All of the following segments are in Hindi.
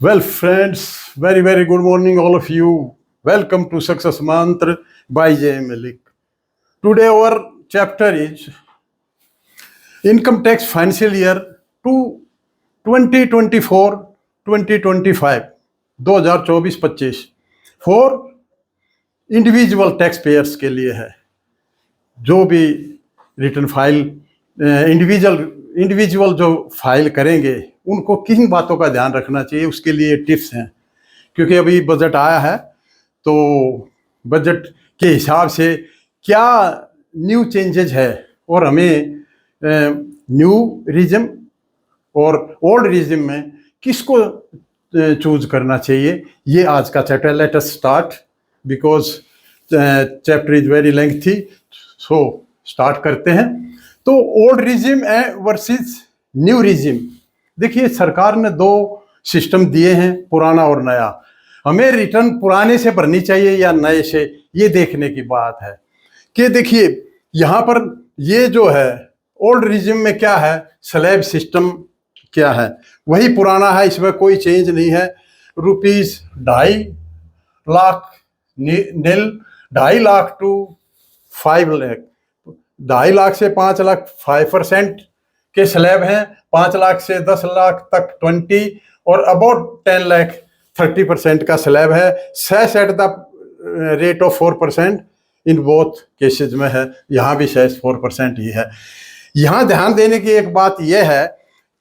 Well, friends, very good morning, all of you. Welcome to Success Mantra by J. Malik. Today, our chapter is Income Tax Financial Year to 2024 2025 2024-25 for individual tax payers के लिए है। जो भी रिटर्न फाइल इंडिविजुअल जो फाइल करेंगे उनको किन बातों का ध्यान रखना चाहिए, उसके लिए टिप्स हैं। क्योंकि अभी बजट आया है तो बजट के हिसाब से क्या न्यू चेंजेज है और हमें न्यू रिजिम और ओल्ड रिजिम में किसको चूज करना चाहिए, ये आज का chapter. Let us start because chapter is very lengthy, so start करते हैं। तो old regime versus new regime, देखिए सरकार ने दो सिस्टम दिए हैं, पुराना और नया। हमें रिटर्न पुराने से भरनी चाहिए या नए से, ये देखने की बात है। कि देखिए यहाँ पर ये जो है ओल्ड रिजिम में क्या है, स्लैब सिस्टम क्या है, वही पुराना है, इसमें कोई चेंज नहीं है। ₹2.5 लाख 2.5 लाख टू 5 लाख, 2.5 लाख से 5 लाख 5% के स्लैब हैं, 5 लाख से 10 लाख तक 20 और अबाउट 10 लाख 30% का स्लैब है। Cess at the rate of 4% in both cases में है, यहाँ भी सेस 4% ही है। यहाँ ध्यान देने की एक बात यह है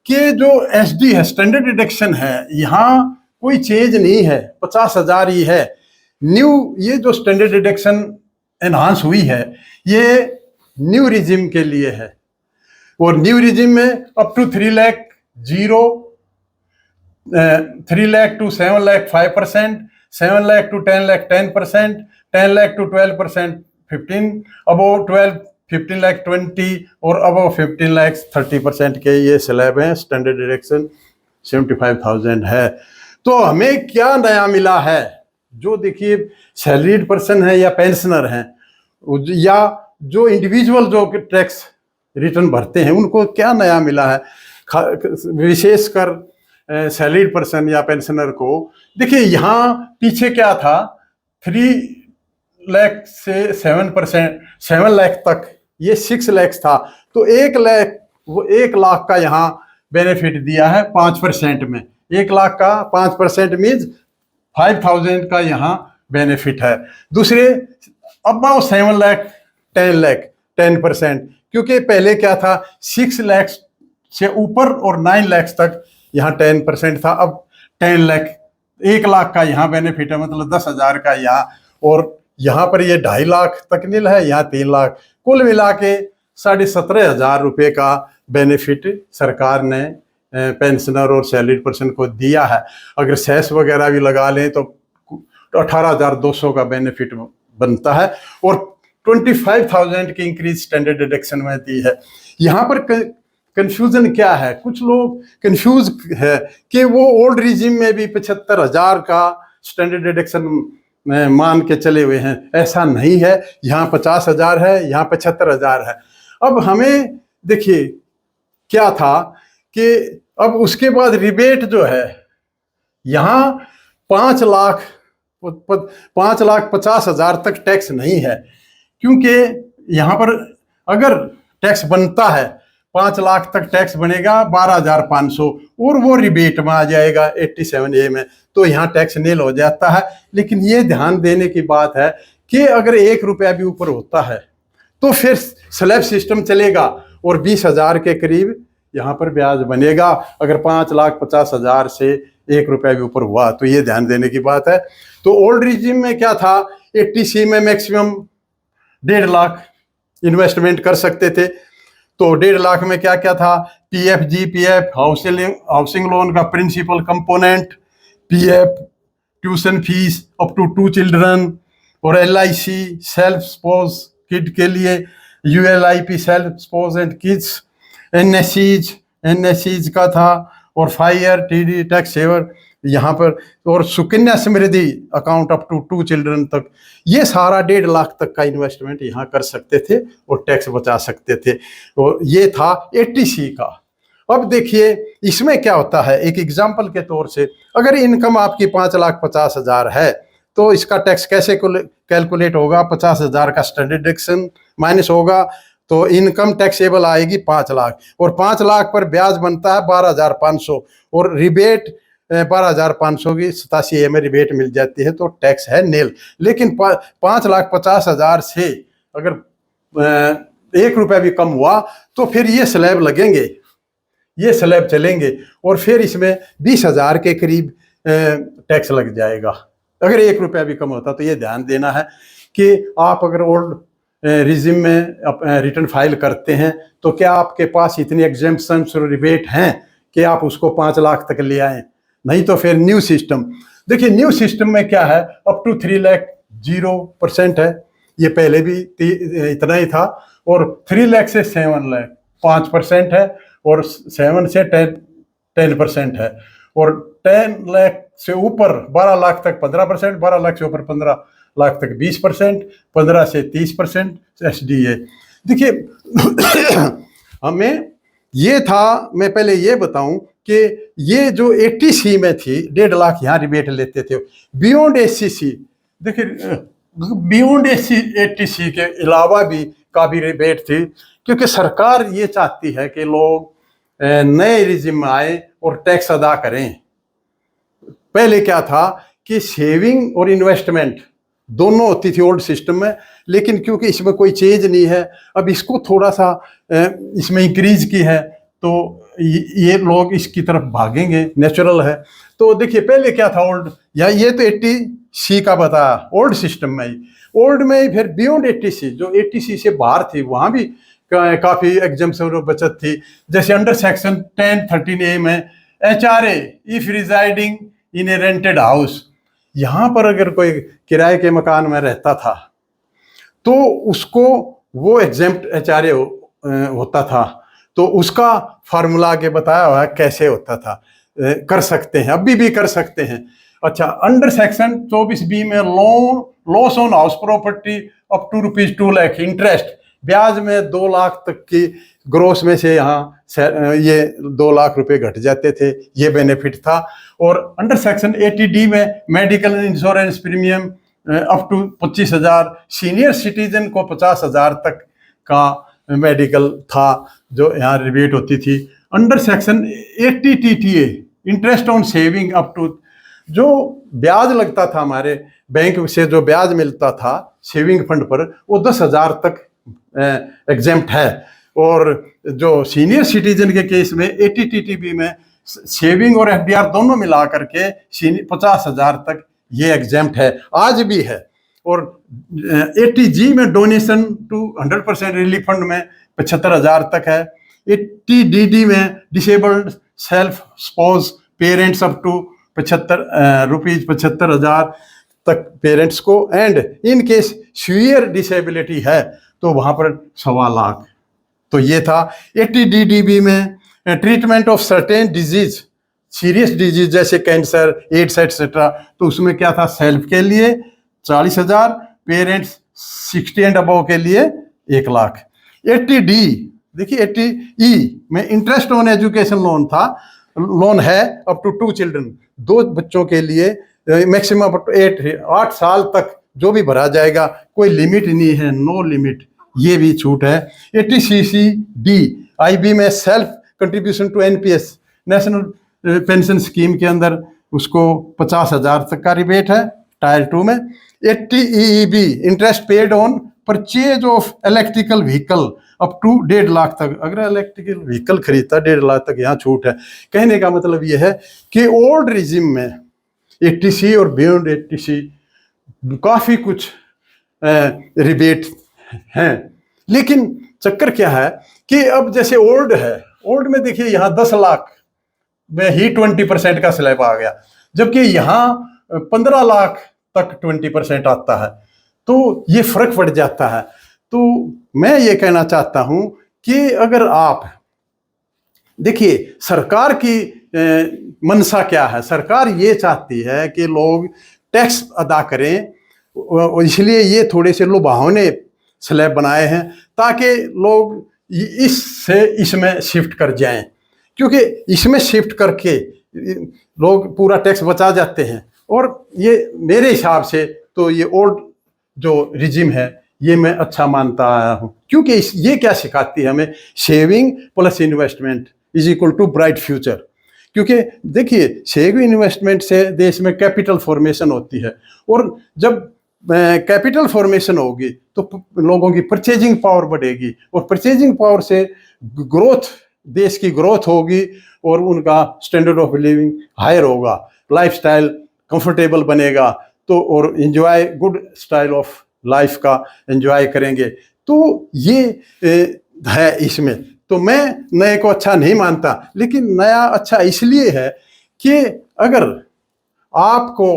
कि जो SD है, स्टैंडर्ड डिडक्शन है, यहाँ कोई चेंज नहीं है, 50,000 ही है। न्यू ये जो स्टैंडर्ड डिडक्शन एनहांस हुई है ये न्यू रिजिम के लिए है। और न्यू रिजिम में up to 3 lakh 3 lakh to 7 lakh 5%, 7 lakh to 10 lakh 10%, 10 lakh to 12% 15, above 12 15 lakh 20 और अबव 15 लाख 30% के ये स्लैब हैं। स्टैंडर्ड डिडक्शन 75,000 है। तो हमें क्या नया मिला है, जो देखिए सैलरीड पर्सन है या पेंशनर हैं या जो इंडिविजुअल जो टैक्स रिटर्न भरते हैं, उनको क्या नया मिला है, विशेषकर सैलरीड पर्सन या पेंशनर को। देखिए यहाँ पीछे क्या था, 3 लाख से 7 लाख तक ये 6 लाख था, तो 1 लाख का यहाँ बेनिफिट दिया है 5% में। 1 लाख का 5% मीन्स 5,000 का यहाँ बेनिफिट है। दूसरे अबाउ 7 लाख 10 लाख 10%, क्योंकि पहले क्या था 6 लाख से ऊपर और 9 लाख तक यहाँ 10% था, अब 10 लाख 1 लाख का यहाँ बेनिफिट है, मतलब 10,000 का यहाँ। और यहाँ पर ये 2.5 लाख तक नील है, यहाँ 3 लाख, कुल मिला के 17,500 रुपये का बेनिफिट सरकार ने पेंशनर और सैलरीड पर्सन को दिया है। अगर सेस वगैरह भी लगा लें तो 18,200 का बेनिफिट बनता है और 25,000 की इंक्रीज स्टैंडर्ड डिडक्शन में दी है। यहाँ पर कंफ्यूजन क्या है, कुछ लोग कंफ्यूज है कि वो ओल्ड रिजिम में भी 75,000 का स्टैंडर्ड डिडक्शन मान के चले हुए हैं। ऐसा नहीं है, यहाँ 50,000 है, यहाँ 75,000 है। अब हमें देखिए क्या था कि अब उसके बाद रिबेट जो है, यहाँ 5 लाख 50,000 तक टैक्स नहीं है, क्योंकि यहाँ पर अगर टैक्स बनता है 5 लाख तक टैक्स बनेगा 12,500 और वो रिबेट में आ जाएगा 87A में, तो यहाँ टैक्स नील हो जाता है। लेकिन ये ध्यान देने की बात है कि अगर 1 रुपया भी ऊपर होता है तो फिर स्लैब सिस्टम चलेगा और 20,000 के करीब यहाँ पर ब्याज बनेगा। अगर 5,50,000 से 1 रुपया भी ऊपर हुआ तो ये ध्यान देने की बात है। तो ओल्ड रिजिम में क्या था, 80C में मैक्सिमम 1.5 लाख इन्वेस्टमेंट कर सकते थे। तो 1.5 लाख में क्या क्या था, PF GPF, हाउसिंग लोन का principal component, PF, tuition fees up to 2 children और LIC सेल्फ स्पोज किड के लिए, ULIP self spouse and kids, NSCs का था और फायर TD टैक्स सेवर यहाँ पर, और Sukanya Samriddhi account up to 2 children तक। ये सारा 1.5 लाख तक का इन्वेस्टमेंट यहाँ कर सकते थे और टैक्स बचा सकते थे। और ये था 80C का। अब देखिए इसमें क्या होता है, एक एग्जाम्पल के तौर से अगर इनकम आपकी 5,50,000 है तो इसका टैक्स कैसे कैलकुलेट होगा? 50,000 का स्टैंडर्ड डिडक्शन माइनस होगा तो इनकम टैक्सेबल आएगी 5 लाख, और 5 लाख पर ब्याज बनता है 12,500 और रिबेट 12,500 की 87A में रिबेट मिल जाती है, तो टैक्स है नील। लेकिन 5,50,000 से अगर 1 रुपया भी कम हुआ तो फिर ये स्लैब लगेंगे, ये स्लैब चलेंगे, और फिर इसमें 20,000 के करीब टैक्स लग जाएगा अगर 1 रुपया भी कम होता। तो ये ध्यान देना है कि आप अगर ओल्ड रिजिम में रिटर्न फाइल करते हैं तो क्या आपके पास इतनी एग्जेम्पशंस और रिबेट हैं कि आप उसको 5 लाख तक ले आएँ? नहीं तो फिर न्यू सिस्टम, देखिए न्यू सिस्टम में क्या है, अप टू 3 लाख 0% है, ये पहले भी इतना ही था, और 3 लाख से 7 लाख 5% है, और 7 से 10% है, और 10 लाख से ऊपर 12 लाख तक 15%, 12 लाख से ऊपर 15 लाख तक 20%, 15 से 30% SDA। देखिए हमें ये था, मैं पहले ये बताऊं कि ये जो 80C में थी 1.5 लाख यहाँ रिबेट लेते थे, बियॉन्ड 80C, देखिए बियॉन्ड 80C के अलावा भी काफ़ी रिबेट थी, क्योंकि सरकार ये चाहती है कि लोग नए रिजिम में आए और टैक्स अदा करें। पहले क्या था कि सेविंग और इन्वेस्टमेंट दोनों होती थी ओल्ड सिस्टम में, लेकिन क्योंकि इसमें कोई चेंज नहीं है, अब इसको थोड़ा सा इसमें इंक्रीज की है तो ये लोग इसकी तरफ भागेंगे, नेचुरल है। तो देखिए पहले क्या था ओल्ड, या ये तो 80C का बताया ओल्ड सिस्टम में ही, ओल्ड में ही फिर बियॉन्ड 80C, जो 80C से बाहर थी वहाँ भी काफ़ी एग्जम्पशन और बचत थी। जैसे अंडर सेक्शन 1013A में HRA if residing in A rented house, यहाँ पर अगर कोई किराए के मकान में रहता था तो उसको वो एग्जेम्प्ट HRA होता था, तो उसका फार्मूला आगे बताया हुआ है कैसे होता था, कर सकते हैं, अभी भी कर सकते हैं। अच्छा, अंडर सेक्शन 24B में loss on house property up to ₹2 lakh, interest ब्याज में 2 लाख तक की ग्रोस में से यहाँ ये 2 लाख रुपए घट जाते थे, ये बेनिफिट था। और अंडर सेक्शन 80D में medical insurance premium up to 25,000, senior citizen को 50,000 तक का मेडिकल था जो यहाँ रिबेट होती थी। Under section 80 TTA interest on saving up to, जो ब्याज लगता था हमारे बैंक से, जो ब्याज मिलता था सेविंग फंड पर, वो 10,000 तक एग्जेम्प्ट है। और जो सीनियर सिटीजन के केस में 80 TTB में सेविंग और FDR दोनों मिला करके 50,000 तक ये एग्जेम्प्ट है, आज भी है। और 80G में डोनेशन टू 100% रिलीफ फंड में 75,000 तक है। 80DD में disabled self spouse parents up to ₹75,000 तक पेरेंट्स को, and in case severe disability है तो वहाँ पर 1.25 लाख। तो ये था 80DDB में treatment of certain disease, serious disease जैसे कैंसर, एड्स एटसेट्रा, तो उसमें क्या था, सेल्फ के लिए 40,000, पेरेंट्स 60 एंड अबव के लिए 1 लाख। 80D, देखिए 80E में इंटरेस्ट ऑन एजुकेशन लोन था, लोन है अप टू 2 चिल्ड्रन, 2 बच्चों के लिए मैक्सिमम अप टू 8 साल तक जो भी भरा जाएगा, कोई लिमिट नहीं है, नो लिमिट, ये भी छूट है। 80CCD IB में self contribution to NPS national pension scheme के अंदर उसको 50,000 तक का रिबेट है, टायर 2 में। 80EEB interest paid on purchase of electrical vehicle up to 1.5 lakh तक, अगर इलेक्ट्रिकल व्हीकल खरीदता 1.5 लाख तक यहाँ छूट है। कहने का मतलब ये है कि ओल्ड रिजिम में 80C और बियॉन्ड 80C काफ़ी कुछ रिबेट हैं, लेकिन चक्कर क्या है कि अब जैसे ओल्ड है, ओल्ड में देखिए यहाँ 10 लाख में ही 20% का स्लैब आ गया, जबकि यहाँ 15 लाख तक 20% आता है, तो ये फर्क पड़ जाता है। तो मैं ये कहना चाहता हूँ कि अगर आप देखिए सरकार की मंशा क्या है, सरकार ये चाहती है कि लोग टैक्स अदा करें, इसलिए ये थोड़े से लुभावने स्लैब बनाए हैं ताकि लोग इससे इसमें शिफ्ट कर जाएं, क्योंकि इसमें शिफ्ट करके लोग पूरा टैक्स बचा जाते हैं। और ये मेरे हिसाब से तो ये ओल्ड जो रिजिम है ये मैं अच्छा मानता आया हूँ, क्योंकि ये क्या सिखाती है हमें, saving plus investment is equal to bright future. क्योंकि देखिए सेविंग इन्वेस्टमेंट से देश में कैपिटल फॉर्मेशन होती है, और जब कैपिटल फॉर्मेशन होगी तो लोगों की परचेजिंग पावर बढ़ेगी, और परचेजिंग पावर से ग्रोथ, देश की ग्रोथ होगी, और उनका स्टैंडर्ड ऑफ लिविंग हायर होगा, लाइफस्टाइल कंफर्टेबल बनेगा, तो और enjoy good style of life का एंजॉय करेंगे। तो ये है इसमें। तो मैं नए को अच्छा नहीं मानता, लेकिन नया अच्छा इसलिए है कि अगर आपको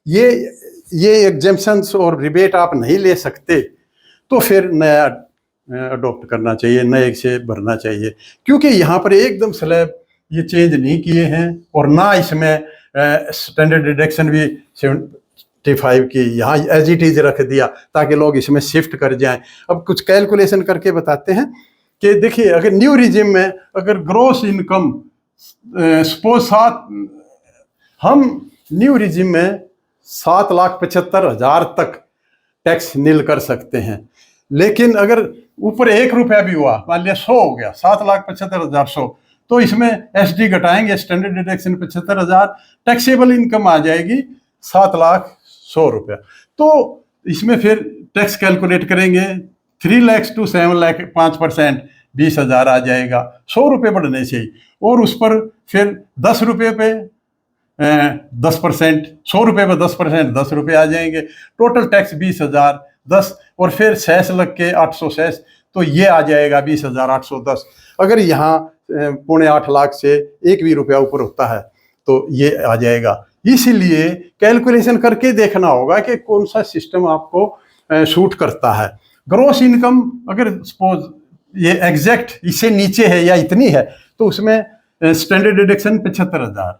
ये एग्जेम्पशंस और रिबेट आप नहीं ले सकते तो फिर नया अडॉप्ट करना चाहिए, नए से भरना चाहिए। क्योंकि यहाँ पर एकदम स्लैब ये चेंज नहीं किए हैं, और ना इसमें स्टैंडर्ड डिडक्शन भी 75 की यहाँ एज इट इज रख दिया ताकि लोग इसमें शिफ्ट कर जाएं। अब कुछ कैलकुलेशन करके बताते हैं कि देखिए अगर न्यू रिजिम में अगर ग्रॉस इनकम सपोज हम न्यू रिजिम में 7,75,000 तक टैक्स नील कर सकते हैं, लेकिन अगर ऊपर 1 रुपया भी हुआ, मान लिया 100 हो गया, 7,75,100, तो इसमें एसडी घटाएंगे, स्टैंडर्ड डिडक्शन 75,000, टैक्सेबल इनकम आ जाएगी 7,100,000 रुपया। तो इसमें फिर टैक्स कैलकुलेट करेंगे 3 लाख टू 7 लाख 5%, 20,000 आ जाएगा। 100 रुपये बढ़ने चाहिए, और उस पर फिर 10 रुपये पे 10%, 100 रुपये पे 10%, 10 रुपये आ जाएंगे। टोटल टैक्स 20,000, 10 और फिर सेस लग के 800 सेस, तो ये आ जाएगा 20,810। अगर यहाँ 7.5 लाख से 1 भी रुपया ऊपर होता है तो ये आ जाएगा। इसीलिए कैलकुलेशन करके देखना होगा कि कौन सा सिस्टम आपको सूट करता है। ग्रॉस इनकम अगर सपोज ये एग्जैक्ट इससे नीचे है या इतनी है तो उसमें स्टैंडर्ड डिडक्शन 75,000,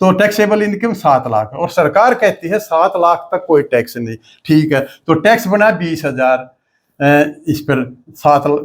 तो टैक्सेबल इनकम 7 लाख, और सरकार कहती है 7 लाख तक कोई टैक्स नहीं। ठीक है, तो टैक्स बना 20,000 इस पर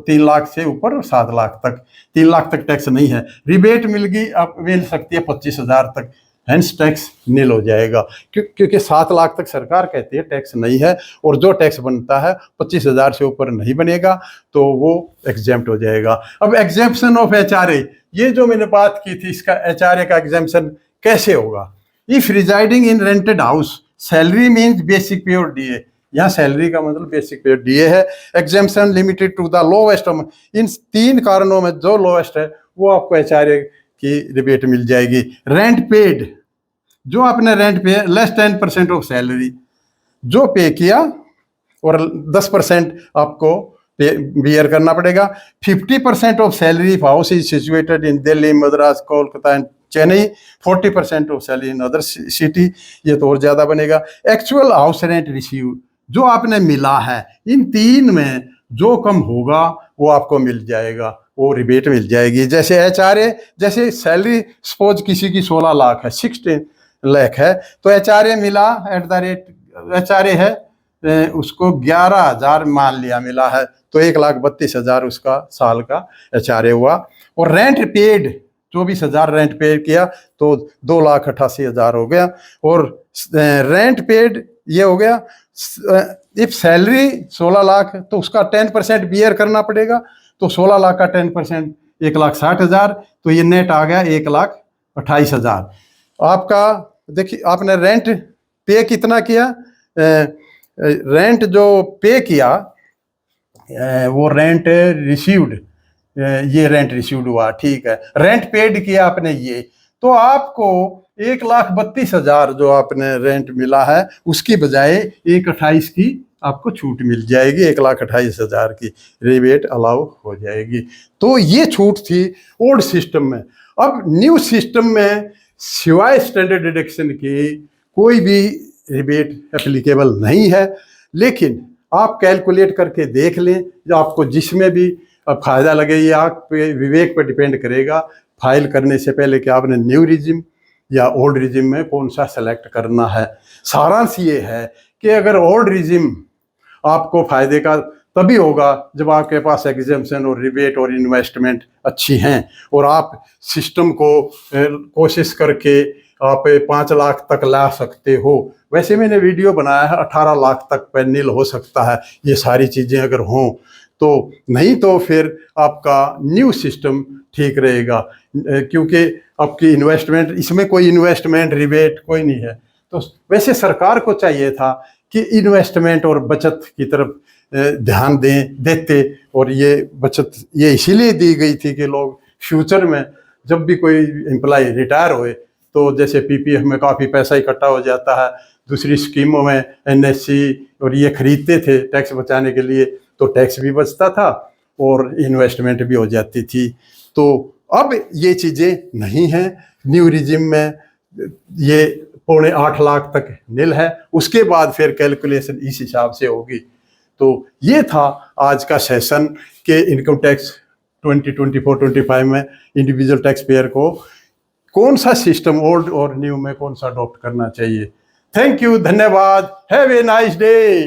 3 लाख से ऊपर 7 लाख तक, 3 लाख तक टैक्स नहीं है। रिबेट मिल गई, अब मिल सकती है 25,000 तक, हैंस टैक्स नील हो जाएगा। क्योंकि 7 लाख तक सरकार कहती है टैक्स नहीं है, और जो टैक्स बनता है 25,000 से ऊपर नहीं बनेगा, तो वो एग्जेम्प्ट हो जाएगा। अब एग्जेम्पशन ऑफ HRA, ये जो मैंने बात की थी, इसका HRA का एग्जेम्पशन कैसे होगा। If residing in rented house, salary means basic पे और DA, यहाँ सैलरी का मतलब बेसिक पे और DA है। Exemption limited to the lowest, इन 3 कारणों में जो लोवेस्ट है वो आपको HRA की रिबेट मिल जाएगी। रेंट पेड, जो आपने रेंट पे लेस 10% ऑफ सैलरी जो पे किया, और 10% आपको बियर करना पड़ेगा। 50% of salary if house is situated in Delhi, Madras, Kolkata and Chennai, 40% of salary in other city, ये तो और ज्यादा बनेगा। एक्चुअल हाउस रेंट रिसीव, जो आपने मिला है, इन 3 में जो कम होगा वो आपको मिल जाएगा, वो रिबेट मिल जाएगी। जैसे HRA, जैसे सैलरी सपोज किसी की 16 लाख है, 16 लाख है, तो HRA मिला HRA है उसको 11,000 मान लिया मिला है, तो 1,32,000 उसका साल का HRA हुआ। और रेंट पेड 24,000 रेंट पे किया तो 2,88,000 हो गया। और रेंट पेड ये हो गया। इफ सैलरी 16 लाख तो उसका 10% बियर करना पड़ेगा, तो 16 लाख का 10% 1,60,000, तो ये नेट आ गया 1,28,000। आपका देखिए आपने रेंट पे कितना किया, रेंट जो पे किया वो रेंट रिसीव्ड, ये रेंट रिसीव्ड हुआ, ठीक है। रेंट पेड किया आपने ये, तो आपको 1,32,000 जो आपने रेंट मिला है उसकी बजाय 1,28,000 की आपको छूट मिल जाएगी, 1,28,000 की रिबेट अलाउ हो जाएगी। तो ये छूट थी ओल्ड सिस्टम में। अब न्यू सिस्टम में सिवाय स्टैंडर्ड डिडक्शन के कोई भी रिबेट एप्लीकेबल नहीं है, लेकिन आप कैलकुलेट करके देख लें, जो आपको जिसमें भी फायदा लगे, ये आप पे विवेक पर डिपेंड करेगा फाइल करने से पहले कि आपने न्यू रिजिम या ओल्ड रिजिम में कौन सा सेलेक्ट करना है। सारांश ये है कि अगर ओल्ड रिजिम आपको फायदे का तभी होगा जब आपके पास एग्जेम्पशन और रिबेट और इन्वेस्टमेंट अच्छी हैं और आप सिस्टम को कोशिश करके आप 5 लाख तक ला सकते हो। वैसे मैंने वीडियो बनाया है 18 लाख तक पे नील हो सकता है, ये सारी चीज़ें अगर हों तो। नहीं तो फिर आपका न्यू सिस्टम ठीक रहेगा, क्योंकि आपकी इन्वेस्टमेंट, इसमें कोई इन्वेस्टमेंट रिबेट कोई नहीं है। तो वैसे सरकार को चाहिए था कि इन्वेस्टमेंट और बचत की तरफ ध्यान देते, और ये बचत ये इसीलिए दी गई थी कि लोग फ्यूचर में जब भी कोई एम्प्लॉय रिटायर होए तो जैसे पीपीएफ में काफ़ी पैसा इकट्ठा हो जाता है, दूसरी स्कीमों में एनएससी और ये खरीदते थे टैक्स बचाने के लिए, तो टैक्स भी बचता था और इन्वेस्टमेंट भी हो जाती थी। तो अब ये चीज़ें नहीं हैं, न्यू रिजिम में ये 7.25 लाख तक नील है, उसके बाद फिर कैलकुलेशन इस हिसाब से होगी। तो ये था आज का सेशन के इनकम टैक्स 2024-25 में इंडिविजुअल टैक्स पेयर को कौन सा सिस्टम ओल्ड और न्यू में कौन सा अडॉप्ट करना चाहिए। थैंक यू, धन्यवाद, हैव ए नाइस डे।